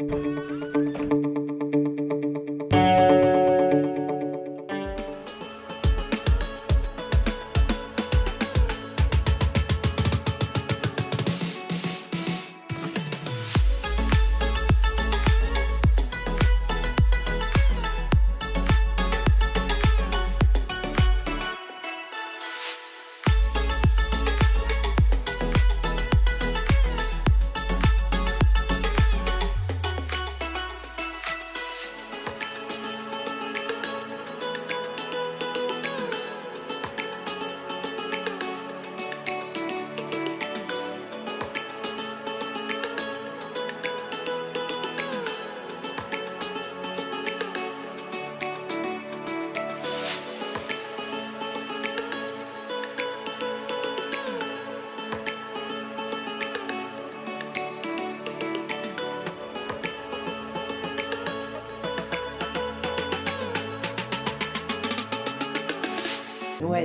Ouais,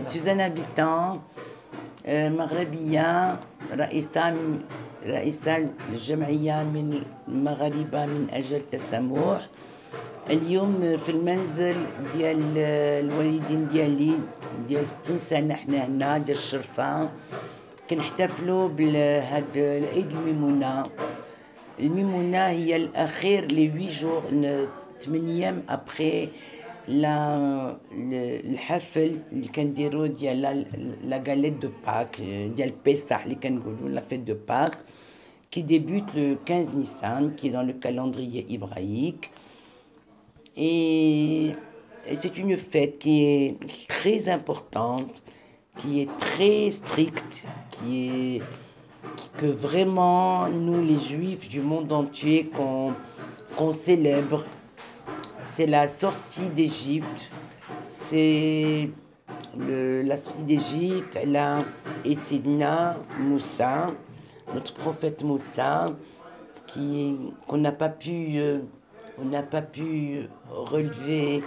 je suis un habitant مغربية رئيسة الجمعية من المغاربة من أجل التسامح. اليوم في المنزل ديال الوالدين ديالي ديال 60 سنة حنا هنا ديال الشرفة كنحتفلوا بهاد العيد الميمونة. الميمونة هي الأخير لي 8 جور 8 أيام أبخي الحفل اللي كنديرو ديال لا غاليت دو باك ديال بيسح اللي كنقولوا لا فيت دو باك qui débute le 15 Nissan, qui est dans le calendrier hébraïque. Et c'est une fête qui est très importante, qui est très stricte, que vraiment nous les juifs du monde entier qu'on célèbre. C'est la sortie d'Égypte, c'est la sortie d'Égypte, et Sidna Moussa, notre prophète Moussa, qu'on n'a pas pu relever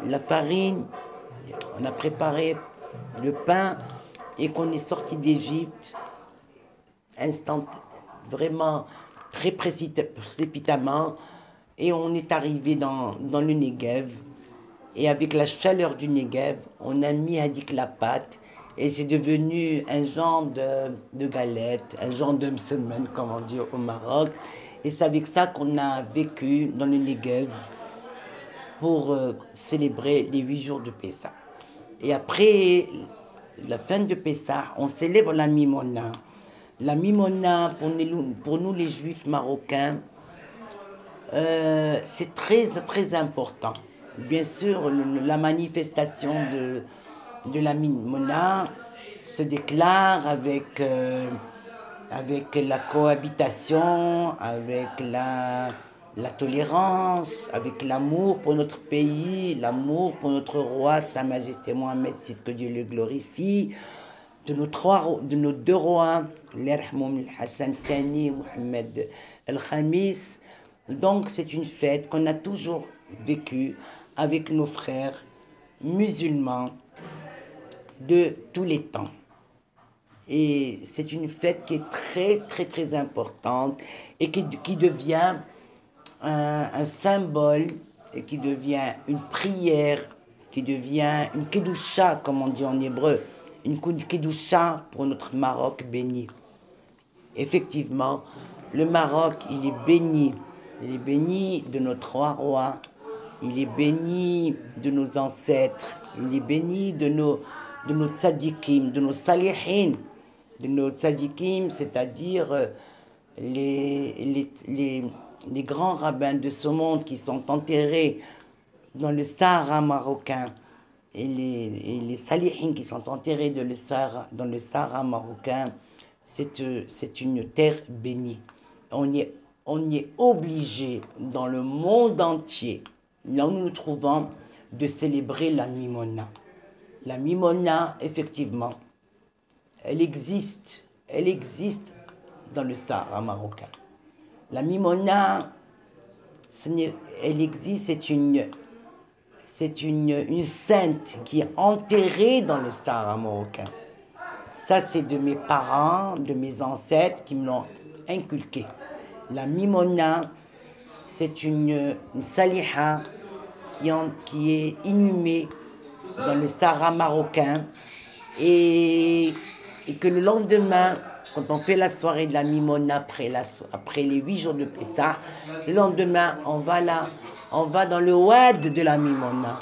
la farine, on a préparé le pain et qu'on est sorti d'Égypte vraiment très précipitamment, et on est arrivé dans le Negev, et avec la chaleur du Negev, on a mis la pâte, et c'est devenu un genre de galette, un genre de msemen, comme on dit au Maroc, et c'est avec ça qu'on a vécu dans le Negev pour célébrer les 8 jours de Pessah. Et après la fin de Pessah, on célèbre la Mimona. La Mimona, pour nous les juifs marocains, c'est très, très important. Bien sûr, la manifestation de la Mimona se déclare avec la cohabitation, avec la tolérance, avec l'amour pour notre pays, l'amour pour notre roi, Sa Majesté Mohamed VI, que Dieu le glorifie, de nos 2 rois, l'Erhmoum Hassan Thani, Mohamed El-Khamis. Donc c'est une fête qu'on a toujours vécue avec nos frères musulmans de tous les temps. Et c'est une fête qui est très, très, très importante et qui devient un symbole, et qui devient une prière, qui devient une kedusha, comme on dit en hébreu, une kedusha pour notre Maroc béni. Effectivement, le Maroc, il est béni. Il est béni de nos 3 rois, il est béni de nos ancêtres, il est béni de nos tzadikim, de nos salihin, de nos tzadikim, c'est-à-dire les grands rabbins de ce monde qui sont enterrés dans le Sahara marocain, et les salihin qui sont enterrés dans le Sahara marocain. C'est une terre bénie. On y est obligé dans le monde entier, là où nous nous trouvons, de célébrer la Mimona. La Mimona, effectivement, elle existe dans le Sahara marocain. La Mimona, elle existe, c'est une sainte qui est enterrée dans le Sahara marocain. Ça, c'est de mes parents, de mes ancêtres qui me l'ont inculqué. La mimona, c'est une saliha qui est inhumée dans le Sahara marocain et que le lendemain, quand on fait la soirée de la mimona après les 8 jours de Pessah, le lendemain, on va dans le Wad de la mimona.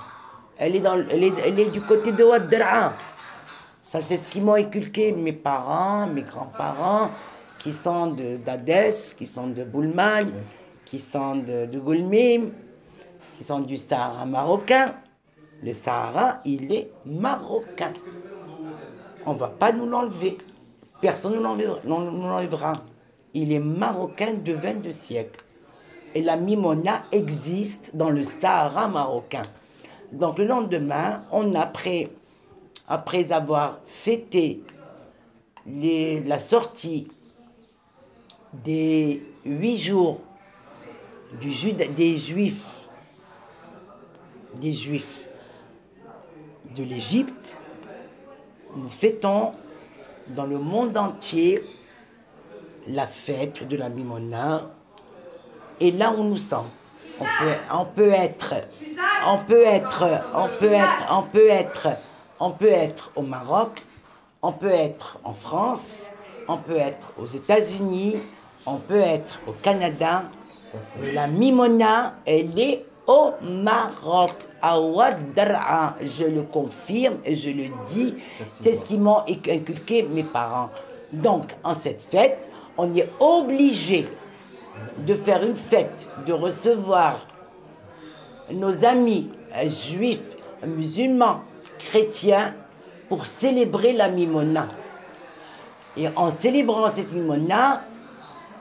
Elle est du côté de Wad Dar'a. Ça, c'est ce qui m'ont inculqué mes parents, mes grands-parents, qui sont d'Adès, qui sont de Boulman, qui sont de Goulmim, qui sont du Sahara marocain. Le Sahara, il est marocain. On ne va pas nous l'enlever. Personne ne nous l'enlèvera. Il est marocain de 22 siècles. Et la mimona existe dans le Sahara marocain. Donc le lendemain, après avoir fêté la sortie des 8 jours des Juifs de l'Égypte, nous fêtons dans le monde entier la fête de la mimona. Et là où nous sommes, on peut être au Maroc, on peut être en France, on peut être aux États-Unis, on peut être au Canada. La mimona, elle est au Maroc, à Wad Dar'a. Je le confirme et je le dis. C'est ce qui m'ont inculqué mes parents. Donc, en cette fête, on est obligé de faire une fête, de recevoir nos amis juifs, musulmans, chrétiens, pour célébrer la mimona. Et en célébrant cette mimona,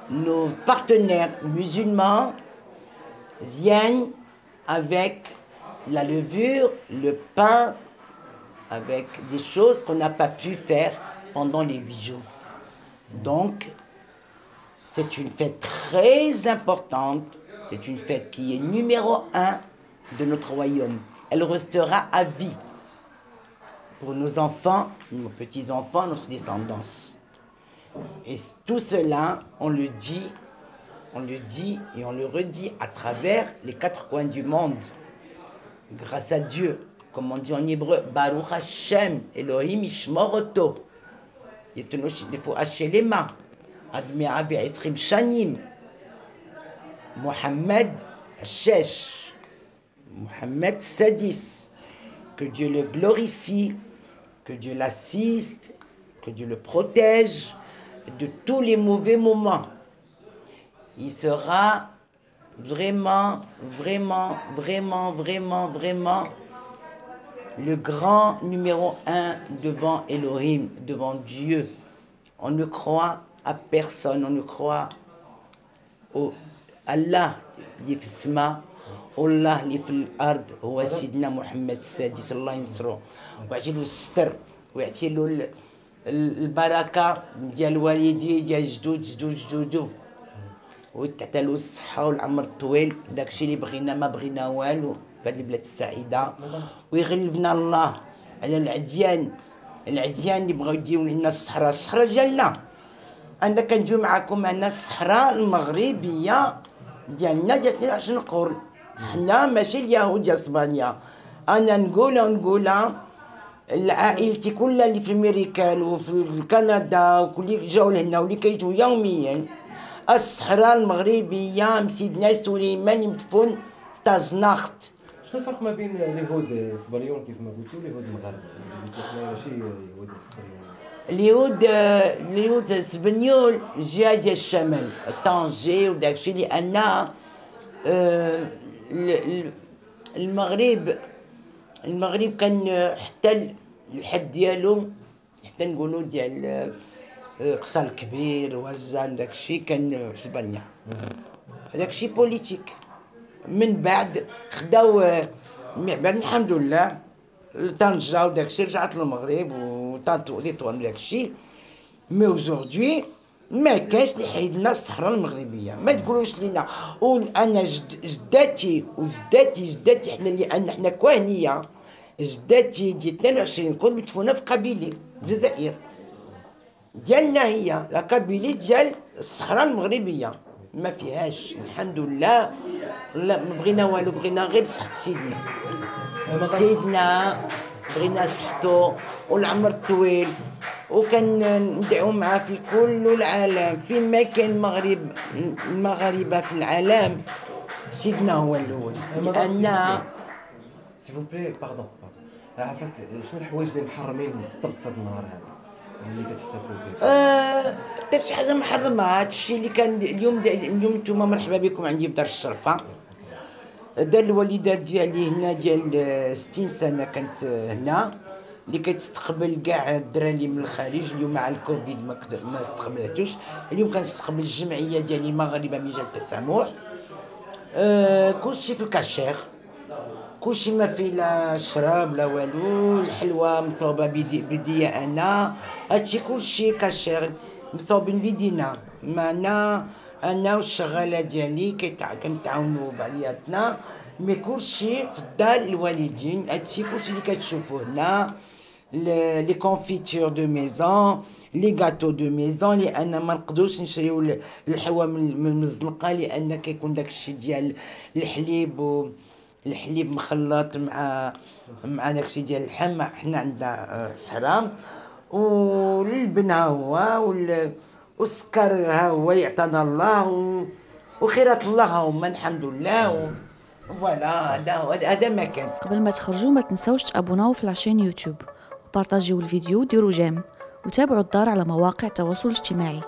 nos partenaires musulmans viennent avec la levure, le pain, avec des choses qu'on n'a pas pu faire pendant les 8 jours. Donc, c'est une fête très importante, c'est une fête qui est numéro 1 de notre royaume. Elle restera à vie pour nos enfants, nos petits-enfants, notre descendance. Et tout cela, on le dit et on le redit à travers les 4 coins du monde. Grâce à Dieu, comme on dit en hébreu, Baruch Hashem, Elohim Ishmoroto. Il faut hacher les mains. Admi Abi Esrim Shanim. Mohamed Shesh. Mohamed Sadis. Que Dieu le glorifie, que Dieu l'assiste, que Dieu le protège de tous les mauvais moments. Il sera vraiment le grand numéro 1 devant Elohim, devant Dieu. On ne croit à personne, on ne croit au Allah, Yifsma, Allah li fil ard, huwa Sidna Muhammad Sadis, Allah yansro, ويعطيلو الستر ويعطيلو البركة ديال الوالدين ديال جدودو ويتعطيلو الصحة والعمر الطويل. داكشي اللي بغينا، ما بغينا والو في هذه البلاد السعيدة. ويغلبنا الله على العديان اللي بغاو يديو لنا الصحراء ديالنا. أنا كنجيو معكم أنا الصحراء المغربية ديالنا ديال 22 قرن. حنا ماشي اليهود ديال اسبانيا. أنا نقولها عائلتي كلها اللي في امريكان وفي كندا وكل جاو لهنا واللي كيجوا يوميا. الصحراء المغربيه مسيدنا سليمان مدفون في تازناخت. شنو الفرق ما بين اليهود الصبريون كيف ما قلتي واليهود المغاربه؟ قلتي حنا ماشي يهود صبريون. اليهود السبنيول جهه ديال الشمال طنجي وداكشي لان المغرب كان حتى الحد ديالو، حتى نقولوا ديال قصر الكبير وزان داكشي كان اسبانيا. داكشي بوليتيك. من بعد خداو بعد الحمد لله طنجة وداكشي رجعت للمغرب وتطوان داكشي. مي اوجوردي ما كاينش اللي حيد لنا الصحراء المغربيه. ما تقولوش لينا انا جداتي وجداتي حنا لان حنا كوهنيه. جداتي ديال 22 كنت مدفونه في قبيلي في الجزائر. ديالنا هي لا كابيلي ديال الصحراء المغربيه، ما فيهاش الحمد لله. لا ما بغينا والو، بغينا غير صحة سيدنا بغينا صحتو والعمر الطويل، وكندعو معاه في كل العالم فين ما كان المغاربه في العالم. سيدنا هو الاول لان سي فو بلي باردون عافاك، شنو الحوايج اللي محرمين بالضبط في هذا النهار هذا اللي كتحتفلوا فيه؟ حتى شي حاجه محرمه. هادشي اللي كان اليوم نتوما مرحبا بكم عندي في دار الشرفه. دار الوالده ديالي هنا ديال 60 سنه كانت هنا، اللي كتستقبل كاع الدراري من الخارج. اليوم مع الكوفيد ما استقبلاتوش. اليوم كنستقبل الجمعيه ديال المغاربه مجال التسامح. كلشي في الكاشير، كلشي ما في لا شراب لا والو. الحلوى مصوبه بيديا انا، هادشي كلشي كاشير مصوبين بيدينا. معنا انا والشغاله ديالي كنتعاونوا بعضياتنا. مي كلشي في الدار الوالدين. هادشي كلشي اللي كتشوفوه هنا، لي كونفيتور دو ميزون، لي غاتو دو ميزون، لان ما نقدروش نشريو الحلوى من المزنقه، لان كيكون داكشي ديال الحليب الحليب مخلط مع داكشي ديال اللحم. حنا عندنا حرام. واللبن ها هو، والسكر ها هو يعطانا الله، وخيرات الله هما الحمد لله. فوالا هذا ما كان. قبل ما تخرجوا ما تنساوش تابوناو في العشان يوتيوب، وبارطاجيو الفيديو، ديروا جيم، وتابعوا الدار على مواقع التواصل الاجتماعي.